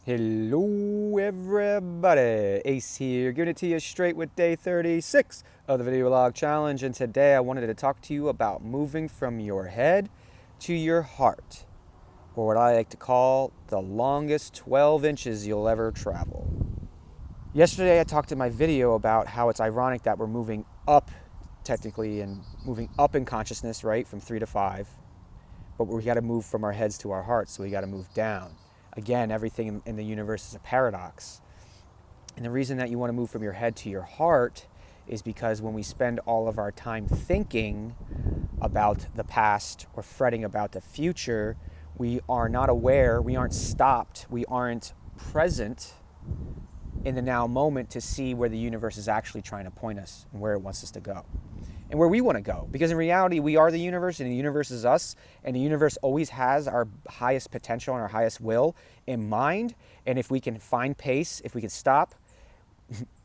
Hello everybody, Ace here, giving it to you straight with day 36 of the video log challenge, and today I wanted to talk to you about moving from your head to your heart, or what I like to call the longest 12 inches you'll ever travel. Yesterday I talked in my video about how it's ironic that we're moving up technically and moving up in consciousness, right, from 3 to 5, but we got to move from our heads to our hearts, so we got to move down. Again, everything in the universe is a paradox. And the reason that you want to move from your head to your heart is because when we spend all of our time thinking about the past or fretting about the future, we are not aware, we aren't stopped, we aren't present in the now moment to see where the universe is actually trying to point us and where it wants us to go and where we want to go. Because in reality, we are the universe and the universe is us, and the universe always has our highest potential and our highest will in mind. And if we can find pace, if we can stop,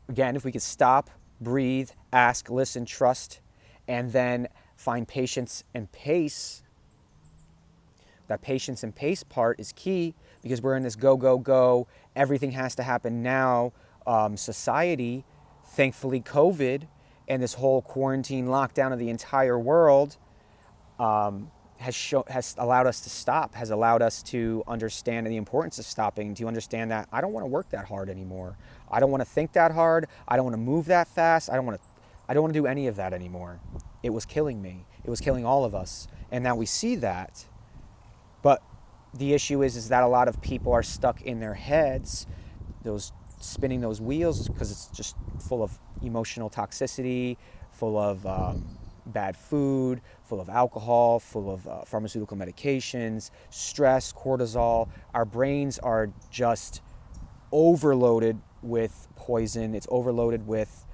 again, if we can stop, breathe, ask, listen, trust, and then find patience and pace, that patience and pace part is key, because we're in this go, go, go, everything has to happen now society. Thankfully, COVID and this whole quarantine lockdown of the entire world has allowed us to stop, has allowed us to understand the importance of stopping, to understand that I don't want to work that hard anymore. I don't want to think that hard. I don't want to move that fast. I don't want to do any of that anymore. It was killing me. It was killing all of us. And now we see that. But the issue is that a lot of people are stuck in their heads, spinning those wheels, because it's just full of emotional toxicity, full of bad food, full of alcohol, full of pharmaceutical medications, stress, cortisol. Our brains are just overloaded with poison. It's overloaded with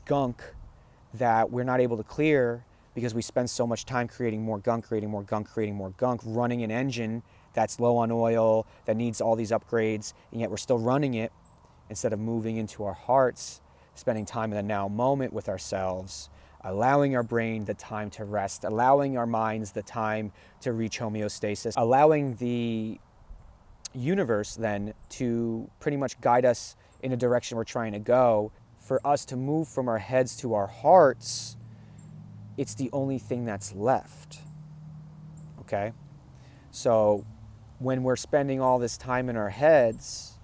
gunk that we're not able to clear because we spend so much time creating more gunk, running an engine that's low on oil, that needs all these upgrades, and yet we're still running it instead of moving into our hearts, spending time in the now moment with ourselves, allowing our brain the time to rest, allowing our minds the time to reach homeostasis, allowing the universe then to pretty much guide us in the direction we're trying to go. For us to move from our heads to our hearts, it's the only thing that's left, okay? So when we're spending all this time in our heads,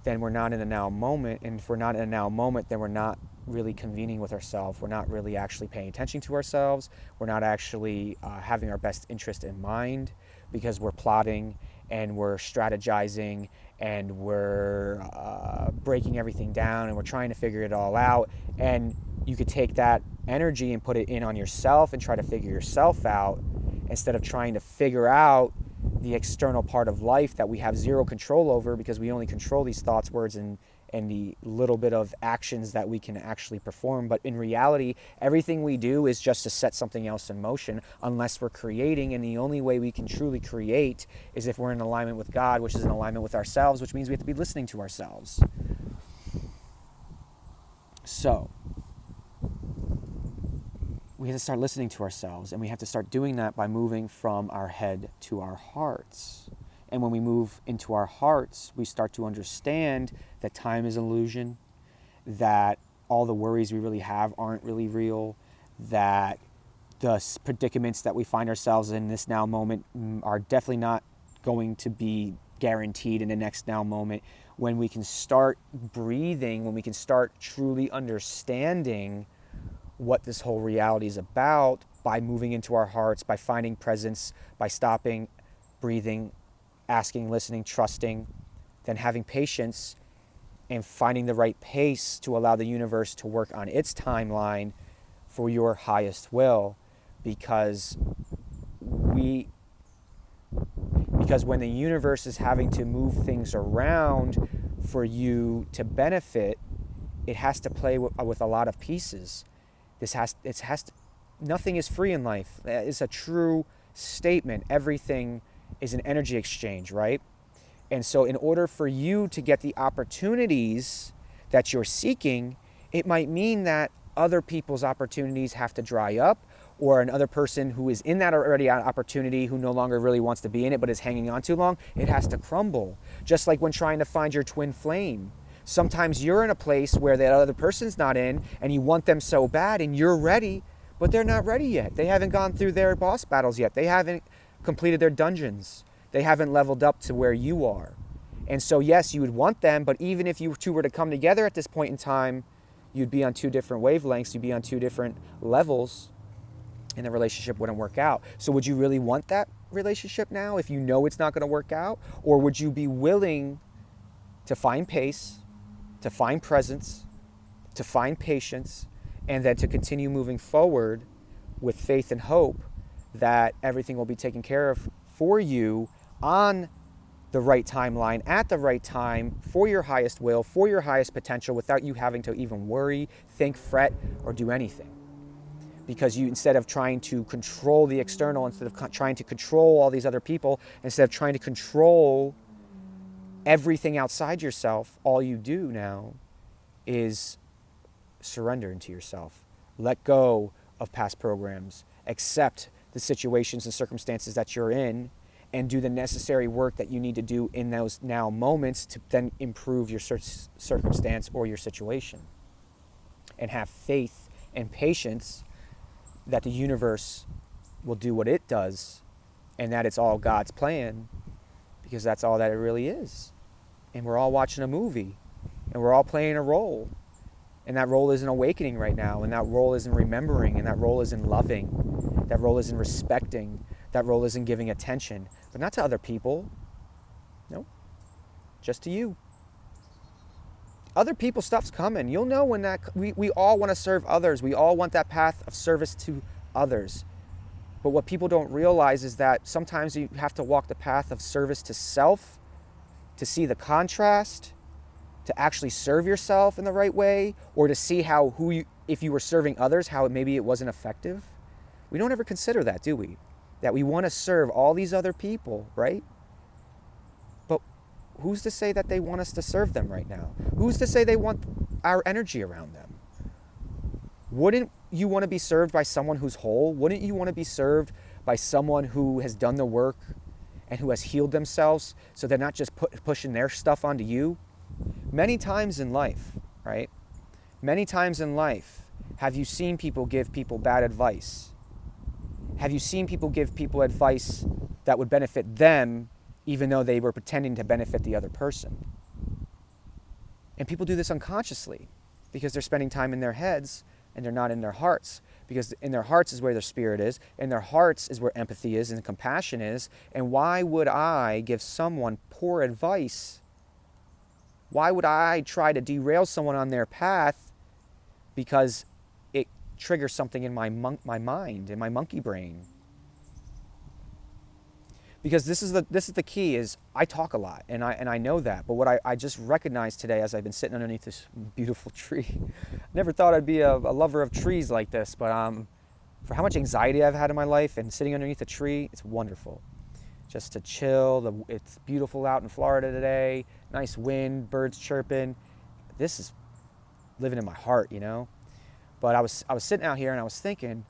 then we're not in the now moment. And if we're not in the now moment, then we're not really convening with ourselves. We're not really actually paying attention to ourselves. We're not actually having our best interest in mind, because we're plotting and we're strategizing and we're breaking everything down and we're trying to figure it all out. And you could take that energy and put it in on yourself and try to figure yourself out, instead of trying to figure out the external part of life that we have zero control over, because we only control these thoughts, words, and the little bit of actions that we can actually perform. But in reality, everything we do is just to set something else in motion, unless we're creating. And the only way we can truly create is if we're in alignment with God, which is in alignment with ourselves, which means we have to be listening to ourselves. So we have to start listening to ourselves, and we have to start doing that by moving from our head to our hearts. And when we move into our hearts, we start to understand that time is an illusion, that all the worries we really have aren't really real, that the predicaments that we find ourselves in this now moment are definitely not going to be guaranteed in the next now moment. When we can start breathing, when we can start truly understanding what this whole reality is about, by moving into our hearts, by finding presence, by stopping, breathing, asking, listening, trusting, then having patience and finding the right pace to allow the universe to work on its timeline for your highest will. Because when the universe is having to move things around for you to benefit, it has to play with a lot of pieces. Nothing is free in life. It's a true statement. Everything is an energy exchange, right? And so in order for you to get the opportunities that you're seeking, it might mean that other people's opportunities have to dry up, or another person who is in that already opportunity who no longer really wants to be in it but is hanging on too long, it has to crumble. Just like when trying to find your twin flame. Sometimes you're in a place where that other person's not in and you want them so bad and you're ready, but they're not ready yet. They haven't gone through their boss battles yet. They haven't completed their dungeons. They haven't leveled up to where you are. And so yes, you would want them, but even if you two were to come together at this point in time, you'd be on two different wavelengths, you'd be on two different levels, and the relationship wouldn't work out. So would you really want that relationship now if you know it's not going to work out? Or would you be willing to find pace, to find presence, to find patience, and then to continue moving forward with faith and hope that everything will be taken care of for you on the right timeline, at the right time, for your highest will, for your highest potential, without you having to even worry, think, fret, or do anything? Because you, instead of trying to control the external, instead of trying to control all these other people, instead of trying to control everything outside yourself, all you do now is surrender into yourself. Let go of past programs. Accept the situations and circumstances that you're in, and do the necessary work that you need to do in those now moments to then improve your circumstance or your situation. And have faith and patience that the universe will do what it does, and that it's all God's plan, because that's all that it really is. And we're all watching a movie, and we're all playing a role. And that role is in awakening right now, and that role is in remembering, and that role is in loving, that role is in respecting, that role is in giving attention, but not to other people. No, just to you. Other people stuff's coming. You'll know when that, we all want to serve others. We all want that path of service to others. But what people don't realize is that sometimes you have to walk the path of service to self, to see the contrast, to actually serve yourself in the right way, or to see how if you were serving others, how maybe it wasn't effective. We don't ever consider that, do we? That we want to serve all these other people, right? But who's to say that they want us to serve them right now? Who's to say they want our energy around them? Wouldn't you want to be served by someone who's whole? Wouldn't you want to be served by someone who has done the work and who has healed themselves, so they're not just pushing their stuff onto you? Many times in life, right? Many times in life, have you seen people give people bad advice? Have you seen people give people advice that would benefit them, even though they were pretending to benefit the other person? And people do this unconsciously because they're spending time in their heads and they're not in their hearts. Because in their hearts is where their spirit is. In their hearts is where empathy is and compassion is. And why would I give someone poor advice? Why would I try to derail someone on their path because it triggers something in my mind, in my monkey brain? Because this is the key, is I talk a lot, and I know that. But what I just recognized today as I've been sitting underneath this beautiful tree, never thought I'd be a lover of trees like this, but for how much anxiety I've had in my life, and sitting underneath a tree, it's wonderful. Just to chill. It's beautiful out in Florida today. Nice wind, birds chirping. This is living in my heart, you know. But I was sitting out here and I was thinking,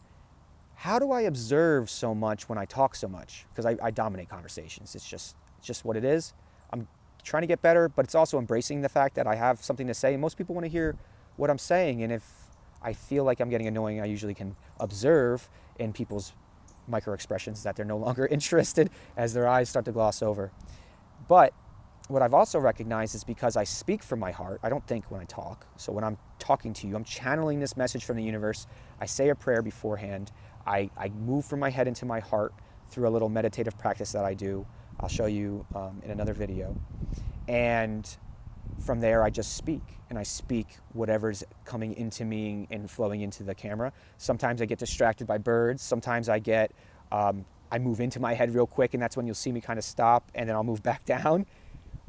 how do I observe so much when I talk so much? Because I dominate conversations. It's just what it is. I'm trying to get better, but it's also embracing the fact that I have something to say. And most people want to hear what I'm saying. And if I feel like I'm getting annoying, I usually can observe in people's micro expressions that they're no longer interested as their eyes start to gloss over. But what I've also recognized is because I speak from my heart, I don't think when I talk. So when I'm talking to you, I'm channeling this message from the universe. I say a prayer beforehand. I move from my head into my heart through a little meditative practice that I do. I'll show you in another video. And from there, I just speak. And I speak whatever's coming into me and flowing into the camera. Sometimes I get distracted by birds. Sometimes I get, I move into my head real quick, and that's when you'll see me kind of stop, and then I'll move back down.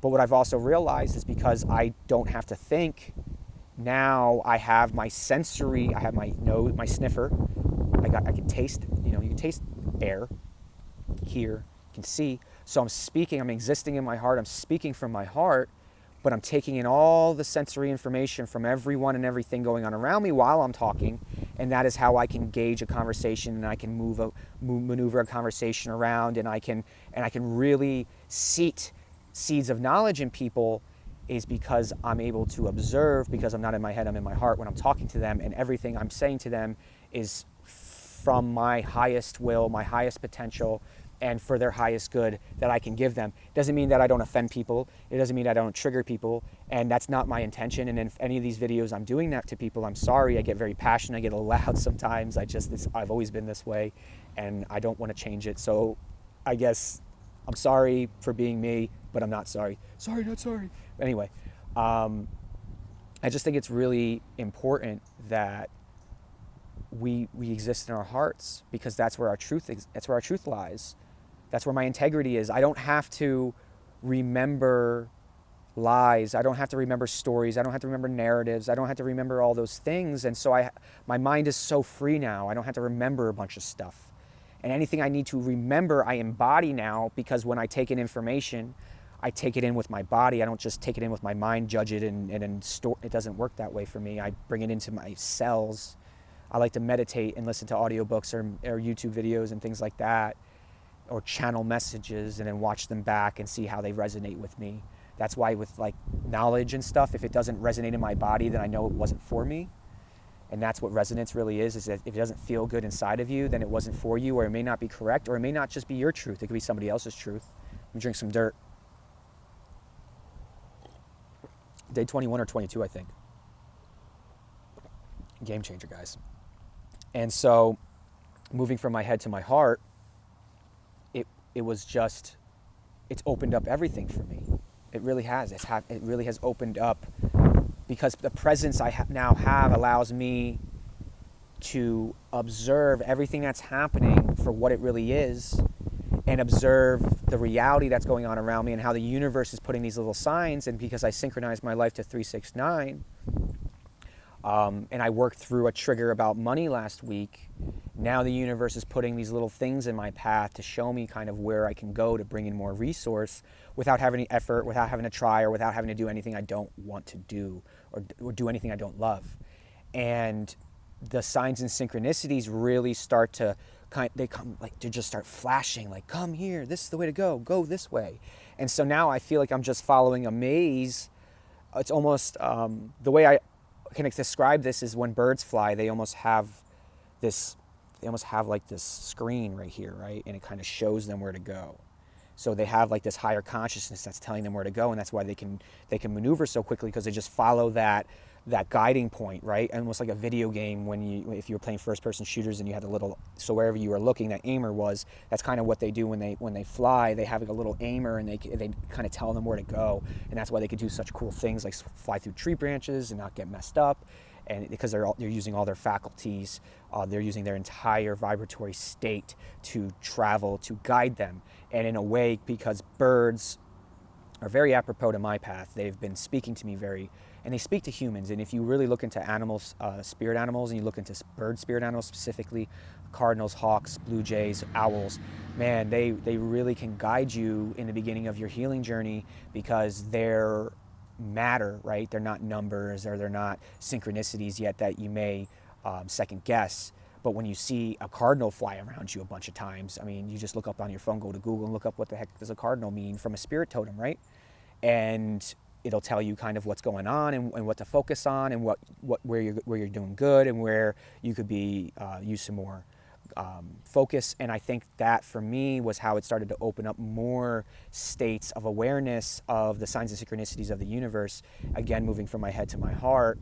But what I've also realized is because I don't have to think, now I have my sensory, I have my nose, my sniffer. I can taste, you can taste air, hear, you can see. So I'm speaking, I'm existing in my heart, I'm speaking from my heart, but I'm taking in all the sensory information from everyone and everything going on around me while I'm talking, and that is how I can gauge a conversation, and I can maneuver a conversation around, and I can really seat seeds of knowledge in people, is because I'm able to observe, because I'm not in my head, I'm in my heart when I'm talking to them, and everything I'm saying to them is from my highest will, my highest potential, and for their highest good that I can give them. Doesn't mean that I don't offend people. It doesn't mean I don't trigger people, and that's not my intention. And if any of these videos I'm doing that to people, I'm sorry. I get very passionate. I get a little loud sometimes. I've always been this way, and I don't want to change it. So I guess I'm sorry for being me, but I'm not sorry. Sorry, not sorry. Anyway, I just think it's really important that we exist in our hearts, because that's where our truth lies. That's where my integrity is. I don't have to remember lies. I don't have to remember stories. I don't have to remember narratives. I don't have to remember all those things. And so my mind is so free now. I don't have to remember a bunch of stuff. And anything I need to remember, I embody now, because when I take in information, I take it in with my body. I don't just take it in with my mind, judge it, and store. It doesn't work that way for me. I bring it into my cells. I like to meditate and listen to audiobooks or YouTube videos and things like that, or channel messages and then watch them back and see how they resonate with me. That's why with like knowledge and stuff, if it doesn't resonate in my body, then I know it wasn't for me. And that's what resonance really is that if it doesn't feel good inside of you, then it wasn't for you, or it may not be correct, or it may not just be your truth. It could be somebody else's truth. Let me drink some dirt. Day 21 or 22, I think. Game changer, guys. And so moving from my head to my heart, it's opened up everything for me. It really has. It really has opened up, because the presence I now have allows me to observe everything that's happening for what it really is, and observe the reality that's going on around me, and how the universe is putting these little signs. And because I synchronized my life to 369, and I worked through a trigger about money last week, now the universe is putting these little things in my path to show me kind of where I can go to bring in more resource without having any effort, without having to try, or without having to do anything I don't want to do, or do anything I don't love. And the signs and synchronicities really start to they just start flashing, like, come here, this is the way to go this way. And so now I feel like I'm just following a maze. It's almost, the way I can describe this is when birds fly, they almost have like this screen right here, right? And it kind of shows them where to go. So they have like this higher consciousness that's telling them where to go, and that's why they can maneuver so quickly, because they just follow that guiding point, right? Almost like a video game if you were playing first-person shooters and you had a little, so wherever you were looking, that aimer was. That's kind of what they do when they fly. They have like a little aimer, and they kind of tell them where to go, and that's why they could do such cool things like fly through tree branches and not get messed up. And because they're using all their faculties, they're using their entire vibratory state to travel, to guide them. And in a way, because birds are very apropos to my path, they've been speaking to me and they speak to humans. And if you really look into animals, spirit animals, and you look into bird spirit animals specifically, cardinals, hawks, blue jays, owls, man, they really can guide you in the beginning of your healing journey, because they're matter, right? They're not numbers, or they're not synchronicities yet that you may second guess. But when you see a cardinal fly around you a bunch of times, I mean, you just look up on your phone, go to Google and look up what the heck does a cardinal mean from a spirit totem, right? And it'll tell you kind of what's going on, and what to focus on, and where you're doing good, and where you could be use some more focus. And I think that for me was how it started to open up more states of awareness of the signs and synchronicities of the universe, again moving from my head to my heart,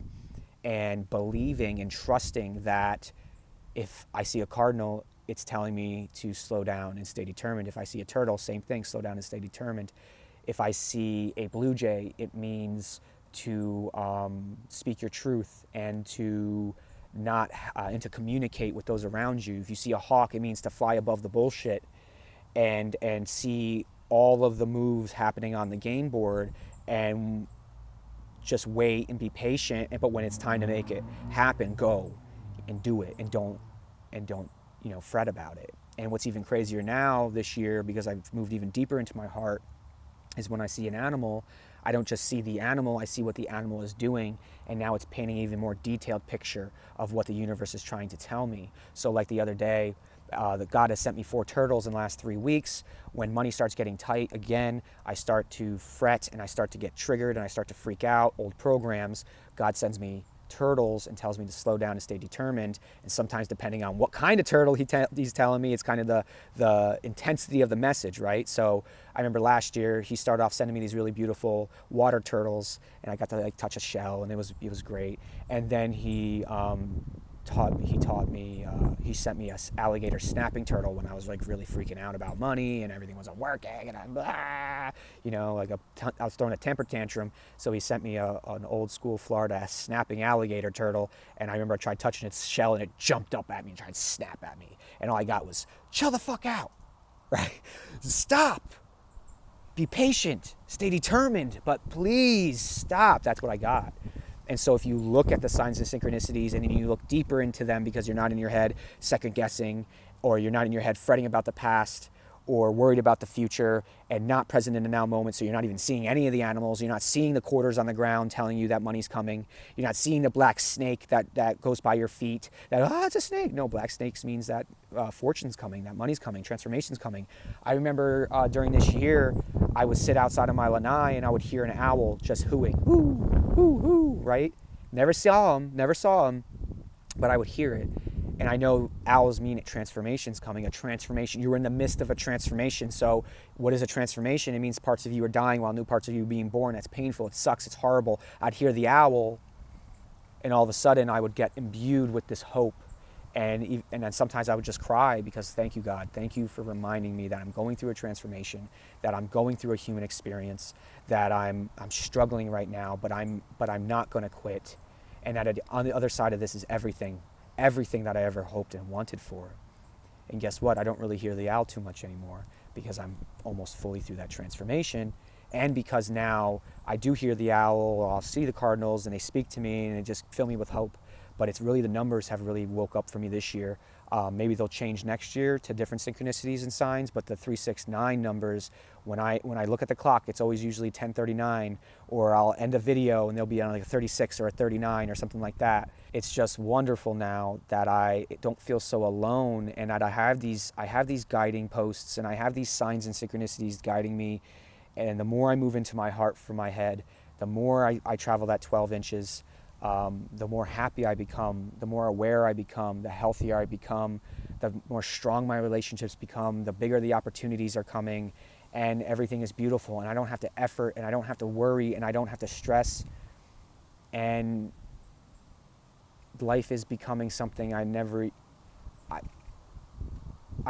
and believing and trusting that if I see a cardinal, it's telling me to slow down and stay determined. If I see a turtle, same thing, slow down and stay determined. If I see a blue jay, it means to speak your truth, and to not and to communicate with those around you. If you see a hawk, it means to fly above the bullshit, and see all of the moves happening on the game board, and just wait and be patient. But when it's time to make it happen, go and do it, and don't fret about it. And what's even crazier now this year, because I've moved even deeper into my heart, is when I see an animal, I don't just see the animal, I see what the animal is doing, and now it's painting an even more detailed picture of what the universe is trying to tell me. So like the other day, that God has sent me 4 turtles in the last 3 weeks. When money starts getting tight again, I start to fret and I start to get triggered and I start to freak out. Old programs, God sends me turtles and tells me to slow down and stay determined. And sometimes depending on what kind of turtle he's telling me, it's kind of the intensity of the message, right? So I remember last year he started off sending me these really beautiful water turtles, and I got to like touch a shell, and it was great. And then he sent me a alligator snapping turtle when I was like really freaking out about money and everything wasn't working, and I was throwing a temper tantrum. So he sent me an old school Florida snapping alligator turtle, and I remember I tried touching its shell and it jumped up at me and tried to snap at me, and all I got was chill the fuck out, right? Stop, be patient, stay determined, but please stop. That's what I got. And so if you look at the signs and synchronicities and you look deeper into them, because you're not in your head second guessing, or you're not in your head fretting about the past or worried about the future and not present in the now moment, so you're not even seeing any of the animals, you're not seeing the quarters on the ground telling you that money's coming, you're not seeing the black snake that goes by your feet, that, it's a snake. No, black snakes means that fortune's coming, that money's coming, transformation's coming. I remember during this year, I would sit outside of my lanai and I would hear an owl just hooing, hoo, hoo, hoo, right? Never saw him, but I would hear it. And I know owls mean transformation's coming, a transformation. You're in the midst of a transformation. So what is a transformation? It means parts of you are dying while new parts of you are being born. That's painful. It sucks. It's horrible. I'd hear the owl, and all of a sudden I would get imbued with this hope. And then sometimes I would just cry, because thank you, God. Thank you for reminding me that I'm going through a transformation, that I'm going through a human experience, that I'm struggling right now, but I'm not going to quit. And that on the other side of this is everything that I ever hoped and wanted for. And guess what? I don't really hear the owl too much anymore, because I'm almost fully through that transformation. And because now I do hear the owl, or I'll see the cardinals and they speak to me and they just fill me with hope. But it's really the numbers have really woke up for me this year. Maybe they'll change next year to different synchronicities and signs, but the 369 numbers, when I look at the clock, it's always usually 10:39, or I'll end a video and they'll be on like a 36 or a 39 or something like that. It's just wonderful now that I don't feel so alone, and that I have these guiding posts, and I have these signs and synchronicities guiding me. And the more I move into my heart from my head, the more I travel that 12 inches, the more happy I become, the more aware I become, the healthier I become, the more strong my relationships become, the bigger the opportunities are coming, and everything is beautiful, and I don't have to effort, and I don't have to worry, and I don't have to stress, and life is becoming something I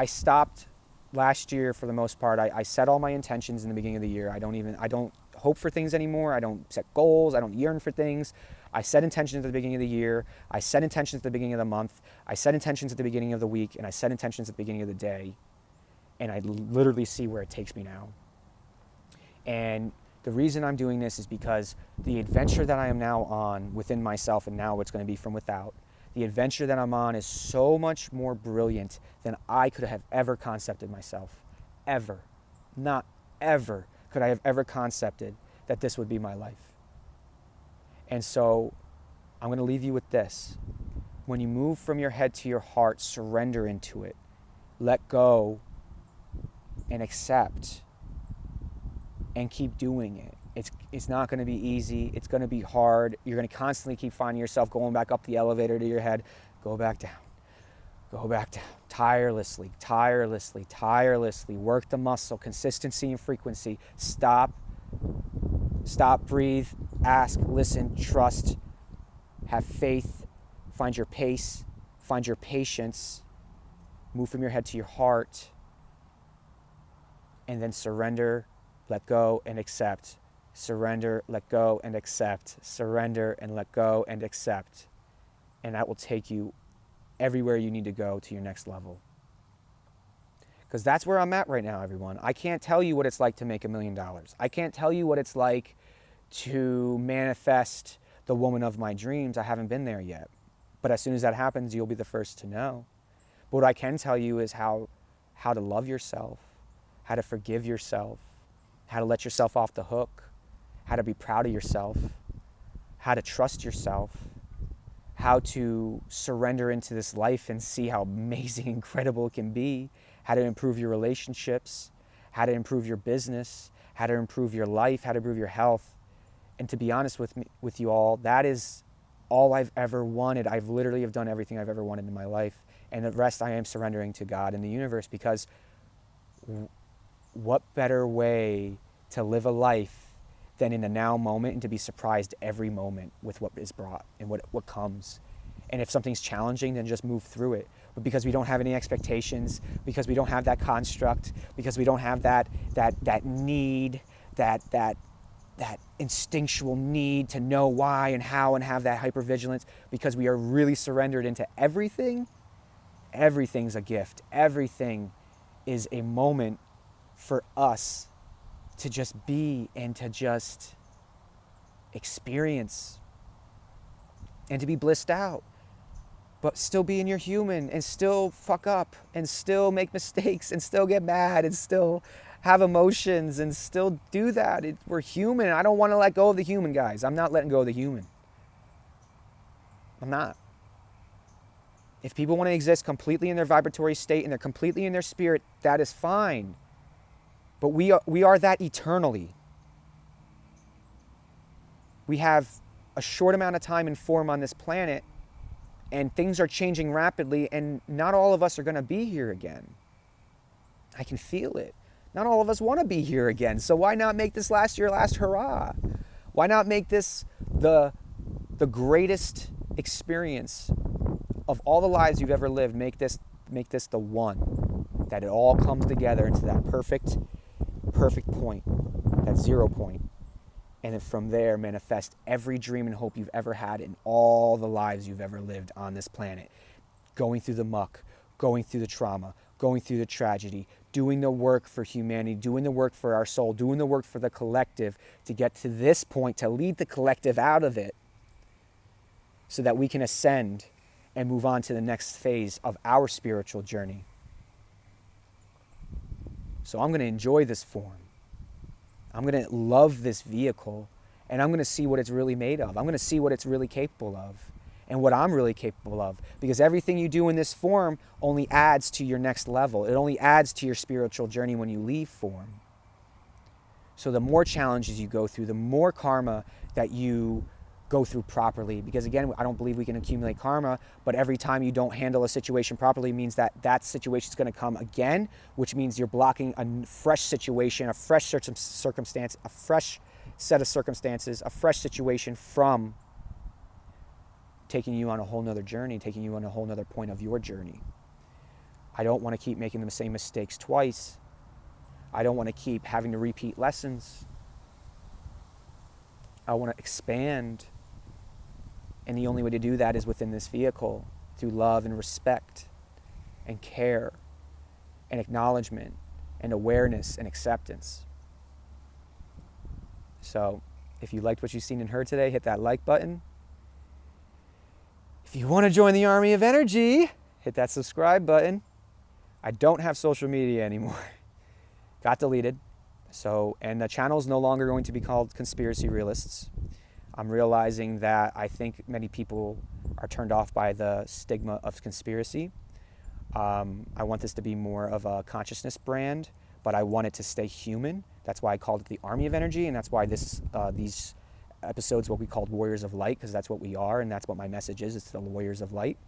stopped last year for the most part. I set all my intentions in the beginning of the year. I don't hope for things anymore. I don't set goals. I don't yearn for things. I set intentions at the beginning of the year. I set intentions at the beginning of the month. I set intentions at the beginning of the week, and I set intentions at the beginning of the day. And I literally see where it takes me now. And the reason I'm doing this is because the adventure that I am now on within myself, and now it's going to be from without, the adventure that I'm on is so much more brilliant than I could have ever concepted myself. Ever. Not ever could I have ever concepted that this would be my life. And so I'm going to leave you with this. When you move from your head to your heart, surrender into it. Let go and accept, and keep doing it. It's not going to be easy. It's going to be hard. You're going to constantly keep finding yourself going back up the elevator to your head. Go back down. Go back down. Tirelessly, tirelessly, tirelessly. Work the muscle, consistency and frequency. Stop, breathe, ask, listen, trust, have faith, find your pace, find your patience, move from your head to your heart, and then surrender, let go, and accept. Surrender, let go, and accept. Surrender, and let go, and accept. And that will take you everywhere you need to go to your next level. Because that's where I'm at right now, everyone. I can't tell you what it's like to make $1 million. I can't tell you what it's like to manifest the woman of my dreams. I haven't been there yet. But as soon as that happens, you'll be the first to know. But what I can tell you is how to love yourself, how to forgive yourself, how to let yourself off the hook, how to be proud of yourself, how to trust yourself, how to surrender into this life and see how amazing, incredible it can be, how to improve your relationships, how to improve your business, how to improve your life, how to improve your health. And to be honest with you all, that is all I've ever wanted. I've literally have done everything I've ever wanted in my life. And the rest I am surrendering to God and the universe, because what better way to live a life than in the now moment and to be surprised every moment with what is brought and what comes. And if something's challenging, then just move through it. But because we don't have any expectations, because we don't have that construct, because we don't have that need, that instinctual need to know why and how and have that hypervigilance, because we are really surrendered into everything, everything's a gift. Everything is a moment for us to just be and to just experience and to be blissed out, but still being your human and still fuck up and still make mistakes and still get mad and still have emotions and still do that. We're human. I don't want to let go of the human, guys. I'm not letting go of the human. I'm not. If people want to exist completely in their vibratory state and they're completely in their spirit, that is fine. But we are that eternally. We have a short amount of time and form on this planet, and things are changing rapidly, and not all of us are going to be here again. I can feel it. Not all of us want to be here again. So why not make this last your last hurrah? Why not make this the greatest experience of all the lives you've ever lived? Make this the one, that it all comes together into that perfect point, that 0 point. And then from there, manifest every dream and hope you've ever had in all the lives you've ever lived on this planet. Going through the muck, going through the trauma, going through the tragedy, doing the work for humanity, doing the work for our soul, doing the work for the collective to get to this point, to lead the collective out of it so that we can ascend and move on to the next phase of our spiritual journey. So I'm going to enjoy this form. I'm going to love this vehicle, and I'm going to see what it's really made of. I'm going to see what it's really capable of and what I'm really capable of, because everything you do in this form only adds to your next level. It only adds to your spiritual journey when you leave form. So the more challenges you go through, the more karma that you go through properly, because again, I don't believe we can accumulate karma, but every time you don't handle a situation properly means that situation is going to come again, which means you're blocking a fresh situation, a fresh circumstance, a fresh set of circumstances, a fresh situation from taking you on a whole nother journey, taking you on a whole nother point of your journey. I don't want to keep making the same mistakes twice. I don't want to keep having to repeat lessons. I want to expand. And the only way to do that is within this vehicle, through love and respect and care and acknowledgement and awareness and acceptance. So if you liked what you've seen and heard today, hit that like button. If you want to join the army of energy, hit that subscribe button. I don't have social media anymore. Got deleted. And the channel is no longer going to be called Conspiracy Realists. I'm realizing that I think many people are turned off by the stigma of conspiracy. I want this to be more of a consciousness brand, but I want it to stay human. That's why I called it the Army of Energy, and that's why these episodes will be called Warriors of Light, because that's what we are, and that's what my message is. It's the Warriors of Light.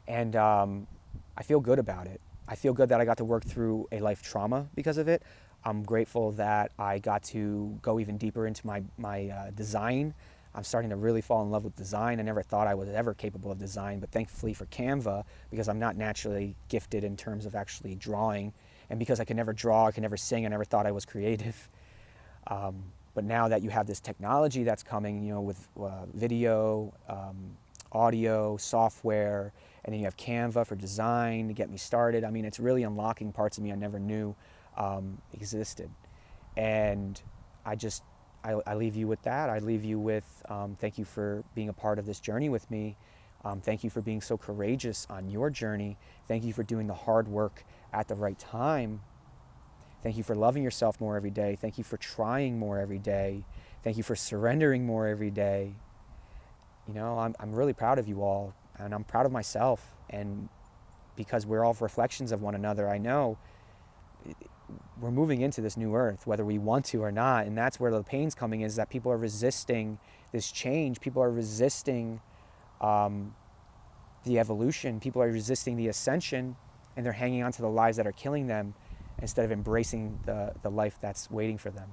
And I feel good about it. I feel good that I got to work through a life trauma because of it. I'm grateful that I got to go even deeper into my design. I'm starting to really fall in love with design. I never thought I was ever capable of design, but thankfully for Canva, because I'm not naturally gifted in terms of actually drawing, and because I can never draw, I can never sing, I never thought I was creative. But now that you have this technology that's coming, with video, audio, software, and then you have Canva for design to get me started. I mean, it's really unlocking parts of me I never knew existed. And I leave you with that. I leave you with thank you for being a part of this journey with me. Thank you for being so courageous on your journey. Thank you for doing the hard work at the right time. Thank you for loving yourself more every day. Thank you for trying more every day. Thank you for surrendering more every day. You know, I'm really proud of you all, and I'm proud of myself. And because we're all reflections of one another, I know we're moving into this new earth, whether we want to or not. And that's where the pain's coming, is that people are resisting this change. People are resisting the evolution. People are resisting the ascension, and they're hanging on to the lies that are killing them instead of embracing the life that's waiting for them.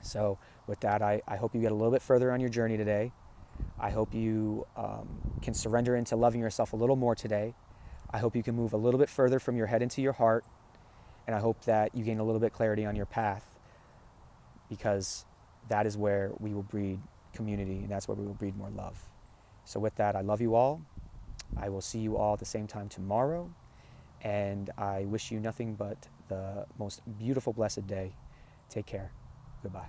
So with that, I hope you get a little bit further on your journey today. I hope you can surrender into loving yourself a little more today. I hope you can move a little bit further from your head into your heart. And I hope that you gain a little bit clarity on your path, because that is where we will breed community, and that's where we will breed more love. So with that, I love you all. I will see you all at the same time tomorrow. And I wish you nothing but the most beautiful, blessed day. Take care. Goodbye.